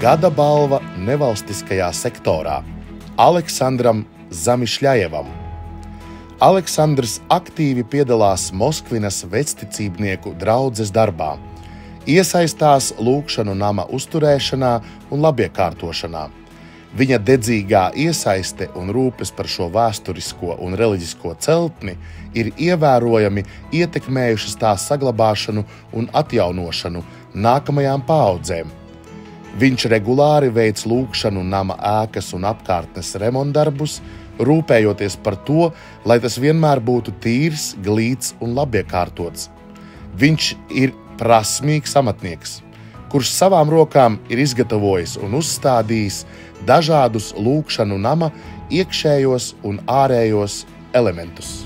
Gada balva nevalstiskajā sektorā Aleksandram Zamišļajevam. Aleksandrs aktīvi piedalās Moskvinas vecticībnieku draudzes darbā, iesaistās lūkšanu nama uzturēšanā un labiekārtošanā. Viņa dedzīgā iesaiste un rūpes par šo vēsturisko un reliģisko celtni ir ievērojami ietekmējušas tās saglabāšanu un atjaunošanu nākamajām paaudzēm. Viņš regulāri veic lūkšanu nama ēkas un apkārtnes remontdarbus, rūpējoties par to, lai tas vienmēr būtu tīrs, glīts un labiekārtots. Viņš ir prasmīgs amatnieks, kurš savām rokām ir izgatavojis un uzstādījis dažādus lūkšanu nama iekšējos un ārējos elementus.